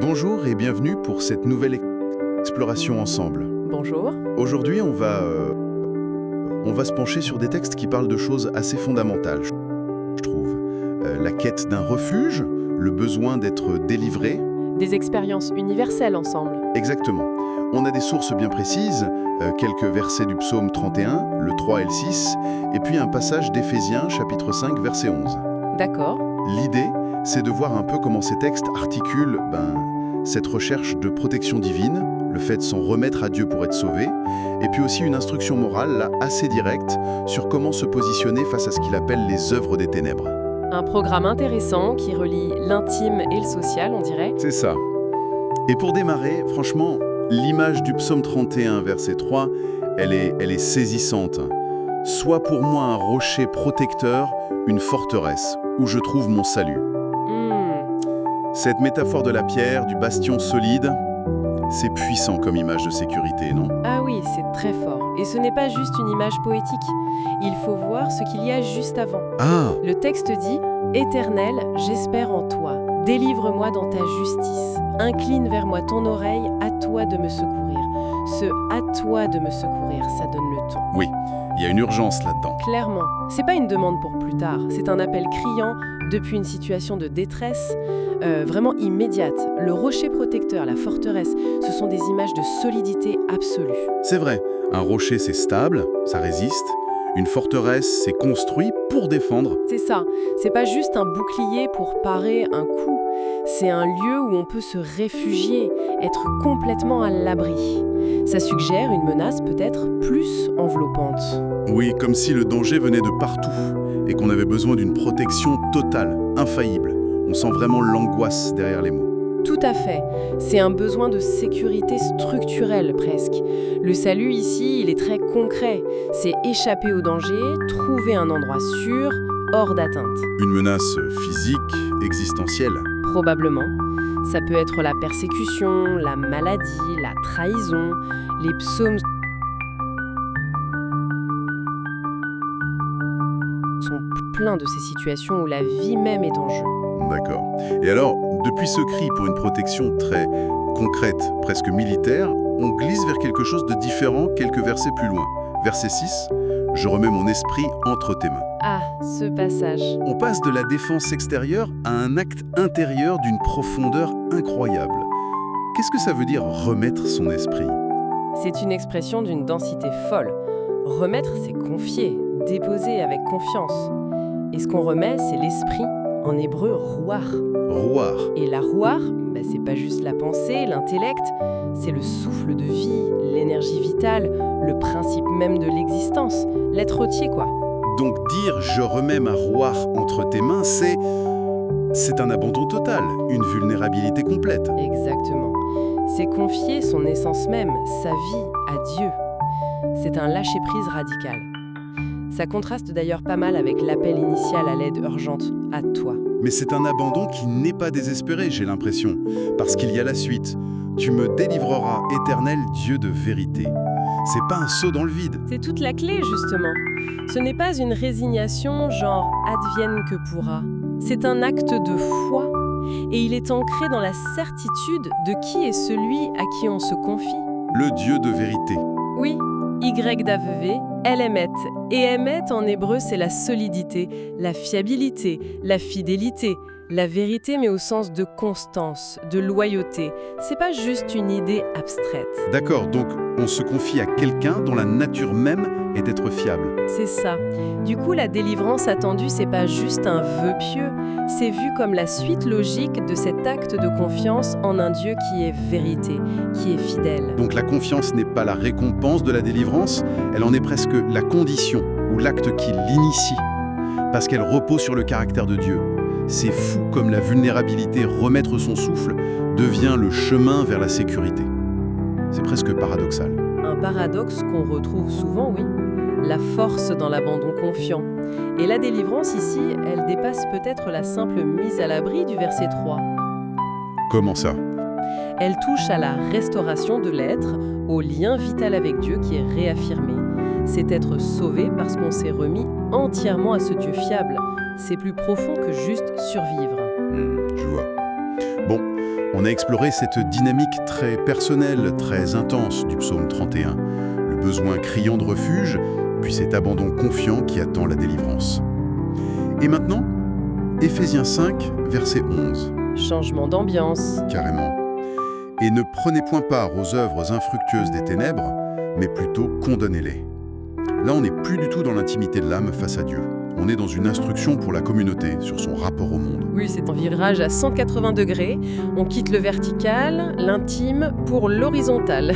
Bonjour et bienvenue pour cette nouvelle exploration ensemble. Bonjour. Aujourd'hui, on va se pencher sur des textes qui parlent de choses assez fondamentales, je trouve. La quête d'un refuge, le besoin d'être délivré. Des expériences universelles ensemble. Exactement. On a des sources bien précises, quelques versets du psaume 31, le 3 et le 6, et puis un passage d'Éphésiens, chapitre 5, verset 11. D'accord. L'idée, c'est de voir un peu comment ces textes articulent cette recherche de protection divine, le fait de s'en remettre à Dieu pour être sauvé, et puis aussi une instruction morale là, assez directe sur comment se positionner face à ce qu'il appelle les œuvres des ténèbres. Un programme intéressant qui relie l'intime et le social, on dirait. C'est ça. Et pour démarrer, franchement, l'image du psaume 31, verset 3, elle est saisissante. Sois pour moi un rocher protecteur, une forteresse, où je trouve mon salut. Cette métaphore de la pierre, du bastion solide, c'est puissant comme image de sécurité, non? Ah oui, c'est très fort. Et ce n'est pas juste une image poétique. Il faut voir ce qu'il y a juste avant. Ah, Le texte dit « Éternel, j'espère en toi. Délivre-moi dans ta justice. Incline vers moi ton oreille, à toi de me secourir. » Ce « à toi de me secourir », ça donne le ton. oui, il y a une urgence là-dedans. Clairement, c'est pas une demande pour plus tard, c'est un appel criant depuis une situation de détresse vraiment immédiate. Le rocher protecteur, la forteresse, ce sont des images de solidité absolue. C'est vrai, un rocher c'est stable, ça résiste. Une forteresse c'est construit pour défendre. C'est ça, c'est pas juste un bouclier pour parer un coup, c'est un lieu où on peut se réfugier, être complètement à l'abri. Ça suggère une menace peut-être plus enveloppante. Oui, comme si le danger venait de partout et qu'on avait besoin d'une protection totale, infaillible. On sent vraiment l'angoisse derrière les mots. Tout à fait. C'est un besoin de sécurité structurelle presque. Le salut ici, il est très concret. C'est échapper au danger, trouver un endroit sûr, hors d'atteinte. Une menace physique, existentielle. Probablement. Ça peut être la persécution, la maladie, la trahison. Les psaumes sont pleins de ces situations où la vie même est en jeu. D'accord. Et alors, depuis ce cri pour une protection très concrète, presque militaire, on glisse vers quelque chose de différent quelques versets plus loin. Verset 6, « Je remets mon esprit entre tes mains ». Ah, ce passage. On passe de la défense extérieure à un acte intérieur d'une profondeur incroyable. Qu'est-ce que ça veut dire remettre son esprit ? C'est une expression d'une densité folle. Remettre, c'est confier, déposer avec confiance. Et ce qu'on remet, c'est l'esprit, en hébreu, ruach. Ruach. Et la ruach, c'est pas juste la pensée, l'intellect, c'est le souffle de vie, l'énergie vitale, le principe même de l'existence, l'être entier, quoi. Donc dire « je remets ma ruach entre tes mains », c'est un abandon total, une vulnérabilité complète. Exactement. C'est confier son essence même, sa vie, à Dieu. C'est un lâcher-prise radical. Ça contraste d'ailleurs pas mal avec l'appel initial à l'aide urgente, à toi. Mais c'est un abandon qui n'est pas désespéré, j'ai l'impression, parce qu'il y a la suite. Tu me délivreras, éternel Dieu de vérité. C'est pas un saut dans le vide. C'est toute la clé, justement. Ce n'est pas une résignation genre « advienne que pourra ». C'est un acte de foi. Et il est ancré dans la certitude de qui est celui à qui on se confie. Le Dieu de vérité. Oui, Y-W, El-Emet. Et Emet en hébreu, c'est la solidité, la fiabilité, la fidélité, la vérité, mais au sens de constance, de loyauté. C'est pas juste une idée abstraite. D'accord, donc on se confie à quelqu'un dont la nature même est d'être fiable. C'est ça. Du coup, la délivrance attendue, c'est pas juste un vœu pieux, c'est vu comme la suite logique de cet acte de confiance en un Dieu qui est vérité, qui est fidèle. Donc la confiance n'est pas la récompense de la délivrance, elle en est presque la condition ou l'acte qui l'initie, parce qu'elle repose sur le caractère de Dieu. C'est fou comme la vulnérabilité, remettre son souffle, devient le chemin vers la sécurité. C'est presque paradoxal. Un paradoxe qu'on retrouve souvent, oui. La force dans l'abandon confiant. Et la délivrance ici, elle dépasse peut-être la simple mise à l'abri du verset 3. Comment ça ? Elle touche à la restauration de l'être, au lien vital avec Dieu qui est réaffirmé. C'est être sauvé parce qu'on s'est remis entièrement à ce Dieu fiable. C'est plus profond que juste survivre. Je vois. Bon, On a exploré cette dynamique très personnelle, très intense du psaume 31. Le besoin criant de refuge, puis cet abandon confiant qui attend la délivrance. Et maintenant, Éphésiens 5, verset 11. Changement d'ambiance. Carrément. Et ne prenez point part aux œuvres infructueuses des ténèbres, mais plutôt condamnez-les. Là, on n'est plus du tout dans l'intimité de l'âme face à Dieu. On est dans une instruction pour la communauté, sur son rapport au monde. Oui, c'est un virage à 180 degrés. On quitte le vertical, l'intime, pour l'horizontal.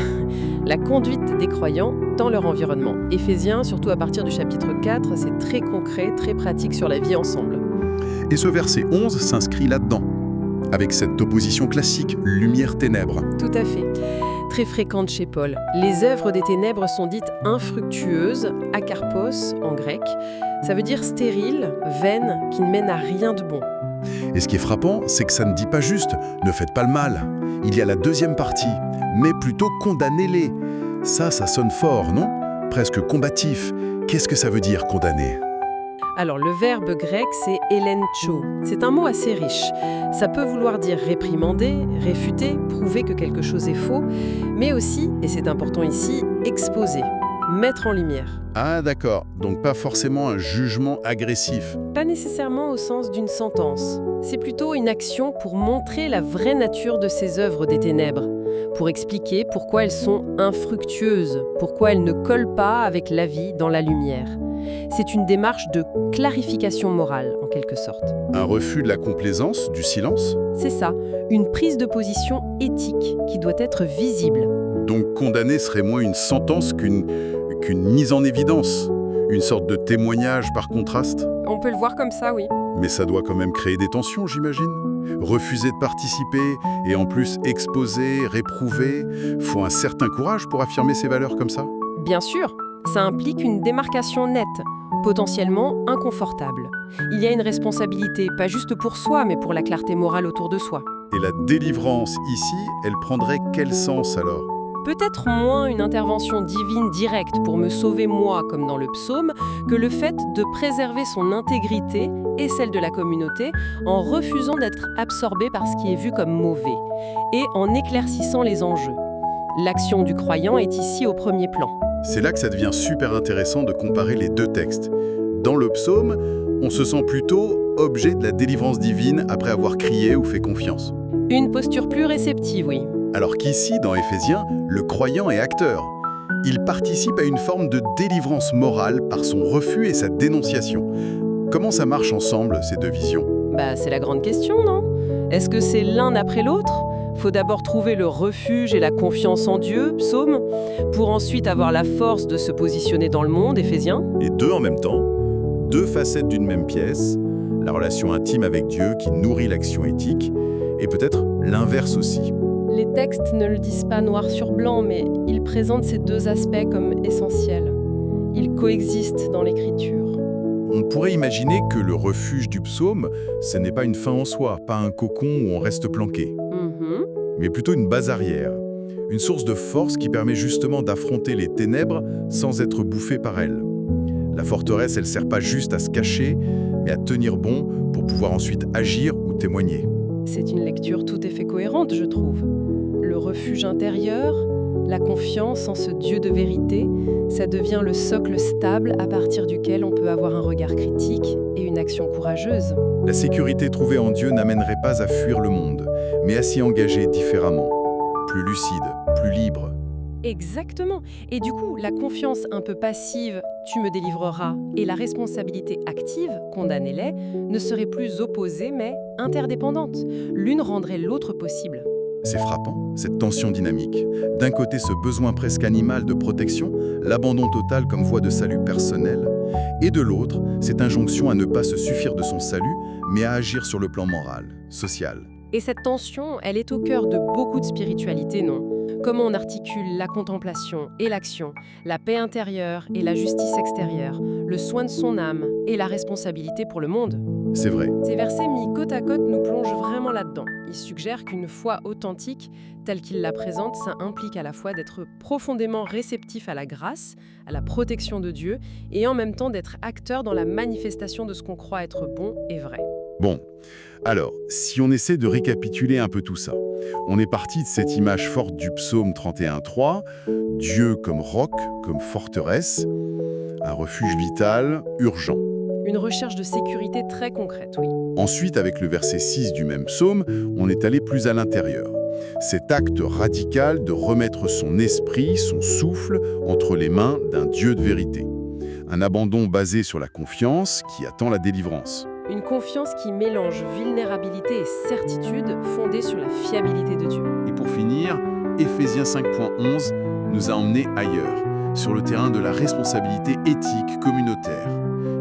La conduite des croyants dans leur environnement. Éphésiens, surtout à partir du chapitre 4, c'est très concret, très pratique sur la vie ensemble. Et ce verset 11 s'inscrit là-dedans, avec cette opposition classique, lumière-ténèbres. Tout à fait. Très fréquente chez Paul. Les œuvres des ténèbres sont dites infructueuses, akarpos en grec. Ça veut dire stériles, vaines, qui ne mènent à rien de bon. Et ce qui est frappant, c'est que ça ne dit pas juste « ne faites pas le mal ». Il y a la deuxième partie, mais plutôt « condamnez-les ». Ça sonne fort, non? Presque combatif. Qu'est-ce que ça veut dire, condamner? Alors, le verbe grec, c'est elencho. C'est un mot assez riche. Ça peut vouloir dire réprimander, réfuter, prouver que quelque chose est faux, mais aussi, et c'est important ici, exposer, mettre en lumière. Ah d'accord, donc pas forcément un jugement agressif. Pas nécessairement au sens d'une sentence. C'est plutôt une action pour montrer la vraie nature de ces œuvres des ténèbres, pour expliquer pourquoi elles sont infructueuses, pourquoi elles ne collent pas avec la vie dans la lumière. C'est une démarche de clarification morale, en quelque sorte. Un refus de la complaisance, du silence? C'est ça, une prise de position éthique qui doit être visible. Donc condamner serait moins une sentence qu'une mise en évidence, une sorte de témoignage par contraste? On peut le voir comme ça, oui. Mais ça doit quand même créer des tensions, j'imagine. Refuser de participer et en plus exposer, réprouver, faut un certain courage pour affirmer ces valeurs comme ça? Bien sûr, ça implique une démarcation nette, potentiellement inconfortable. Il y a une responsabilité, pas juste pour soi, mais pour la clarté morale autour de soi. Et la délivrance ici, elle prendrait quel sens alors? Peut-être moins une intervention divine directe pour me sauver moi, comme dans le psaume, que le fait de préserver son intégrité et celle de la communauté en refusant d'être absorbé par ce qui est vu comme mauvais et en éclaircissant les enjeux. L'action du croyant est ici au premier plan. C'est là que ça devient super intéressant de comparer les deux textes. Dans le psaume, on se sent plutôt objet de la délivrance divine après avoir crié ou fait confiance. Une posture plus réceptive, oui. Alors qu'ici, dans Éphésiens, le croyant est acteur. Il participe à une forme de délivrance morale par son refus et sa dénonciation. Comment ça marche ensemble, ces deux visions? C'est la grande question, non? Est-ce que c'est l'un après l'autre? Faut d'abord trouver le refuge et la confiance en Dieu, psaume, pour ensuite avoir la force de se positionner dans le monde, Éphésiens. Les deux en même temps, deux facettes d'une même pièce, la relation intime avec Dieu qui nourrit l'action éthique, et peut-être l'inverse aussi. Les textes ne le disent pas noir sur blanc, mais ils présentent ces deux aspects comme essentiels. Ils coexistent dans l'Écriture. On pourrait imaginer que le refuge du psaume, ce n'est pas une fin en soi, pas un cocon où on reste planqué, mais plutôt une base arrière, une source de force qui permet justement d'affronter les ténèbres sans être bouffé par elles. La forteresse, elle ne sert pas juste à se cacher, mais à tenir bon pour pouvoir ensuite agir ou témoigner. C'est une lecture tout à fait cohérente, je trouve. Le refuge intérieur, la confiance en ce Dieu de vérité, ça devient le socle stable à partir duquel on peut avoir un regard critique et une action courageuse. La sécurité trouvée en Dieu n'amènerait pas à fuir le monde, mais à s'y engager différemment, plus lucide, plus libre. Exactement. Et du coup, la confiance un peu passive « tu me délivreras » et la responsabilité active « condamnez-les » ne seraient plus opposées mais interdépendantes. L'une rendrait l'autre possible. C'est frappant, cette tension dynamique. D'un côté, ce besoin presque animal de protection, l'abandon total comme voie de salut personnel, et de l'autre, cette injonction à ne pas se suffire de son salut, mais à agir sur le plan moral, social. Et cette tension, elle est au cœur de beaucoup de spiritualité, non? Comment on articule la contemplation et l'action, la paix intérieure et la justice extérieure, le soin de son âme et la responsabilité pour le monde? C'est vrai. Ces versets mis côte à côte nous plongent vraiment là-dedans. Ils suggèrent qu'une foi authentique, telle qu'il la présente, ça implique à la fois d'être profondément réceptif à la grâce, à la protection de Dieu, et en même temps d'être acteur dans la manifestation de ce qu'on croit être bon et vrai. Bon, alors, si on essaie de récapituler un peu tout ça, On est parti de cette image forte du psaume 31.3, Dieu comme roc, comme forteresse, un refuge vital, urgent. Une recherche de sécurité très concrète, oui. Ensuite, avec le verset 6 du même psaume, on est allé plus à l'intérieur. Cet acte radical de remettre son esprit, son souffle, entre les mains d'un Dieu de vérité. Un abandon basé sur la confiance qui attend la délivrance. Une confiance qui mélange vulnérabilité et certitude fondée sur la fiabilité de Dieu. Et pour finir, Éphésiens 5.11 nous a emmenés ailleurs, sur le terrain de la responsabilité éthique communautaire.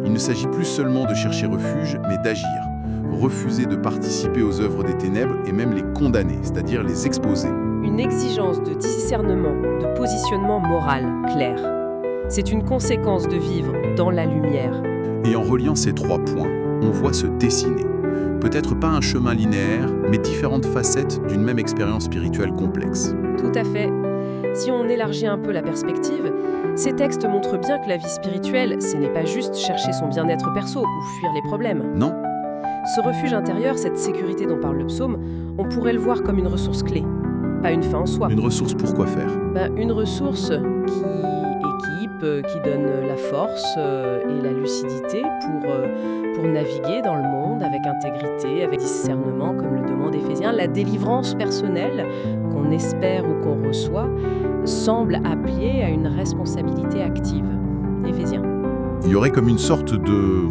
Il ne s'agit plus seulement de chercher refuge, mais d'agir. Refuser de participer aux œuvres des ténèbres et même les condamner, c'est-à-dire les exposer. Une exigence de discernement, de positionnement moral clair. C'est une conséquence de vivre dans la lumière. Et en reliant ces 3 points, on voit se dessiner. Peut-être pas un chemin linéaire, mais différentes facettes d'une même expérience spirituelle complexe. Tout à fait. Si on élargit un peu la perspective, ces textes montrent bien que la vie spirituelle, ce n'est pas juste chercher son bien-être perso ou fuir les problèmes. Non. Ce refuge intérieur, cette sécurité dont parle le psaume, on pourrait le voir comme une ressource clé, pas une fin en soi. Une ressource pour quoi faire? Une ressource qui équipe, qui donne la force et la lucidité pour naviguer dans le monde avec intégrité, avec discernement, comme le demande Éphésiens. La délivrance personnelle qu'on espère ou qu'on reçoit semble appelée à une responsabilité active. Éphésiens. Il y aurait comme une sorte de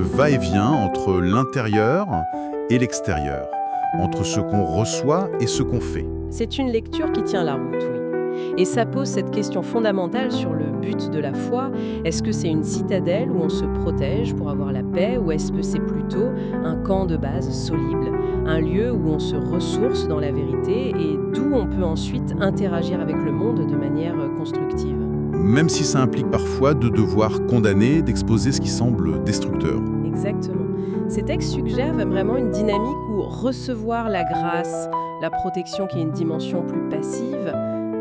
va-et-vient entre l'intérieur et l'extérieur, entre ce qu'on reçoit et ce qu'on fait. C'est une lecture qui tient la route, oui. Et ça pose cette question fondamentale sur le but de la foi. Est-ce que c'est une citadelle où on se protège pour avoir la paix, ou est-ce que c'est plutôt un camp de base solide, un lieu où on se ressource dans la vérité et d'où on peut ensuite interagir avec le monde de manière constructive? Même si ça implique parfois de devoir condamner, d'exposer ce qui semble destructeur. Exactement. Ces textes suggèrent vraiment une dynamique où recevoir la grâce, la protection qui est une dimension plus passive,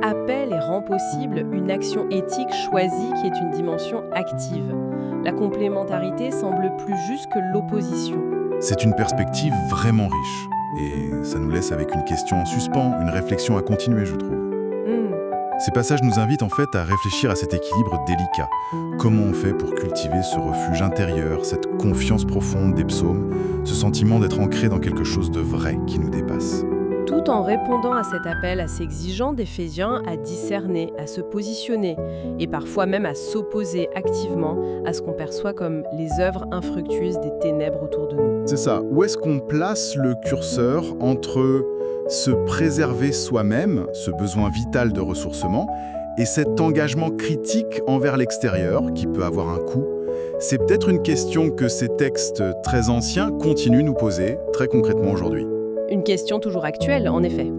appelle et rend possible une action éthique choisie qui est une dimension active. La complémentarité semble plus juste que l'opposition. C'est une perspective vraiment riche. Et ça nous laisse avec une question en suspens, une réflexion à continuer, je trouve. Ces passages nous invitent en fait à réfléchir à cet équilibre délicat. Comment on fait pour cultiver ce refuge intérieur, cette confiance profonde des psaumes, ce sentiment d'être ancré dans quelque chose de vrai qui nous dépasse? Tout en répondant à cet appel assez exigeant d'Éphésiens à discerner, à se positionner et parfois même à s'opposer activement à ce qu'on perçoit comme les œuvres infructueuses des ténèbres autour de nous. C'est ça. Où est-ce qu'on place le curseur entre se préserver soi-même, ce besoin vital de ressourcement, et cet engagement critique envers l'extérieur qui peut avoir un coût? C'est peut-être une question que ces textes très anciens continuent de nous poser très concrètement aujourd'hui. Une question toujours actuelle, en effet.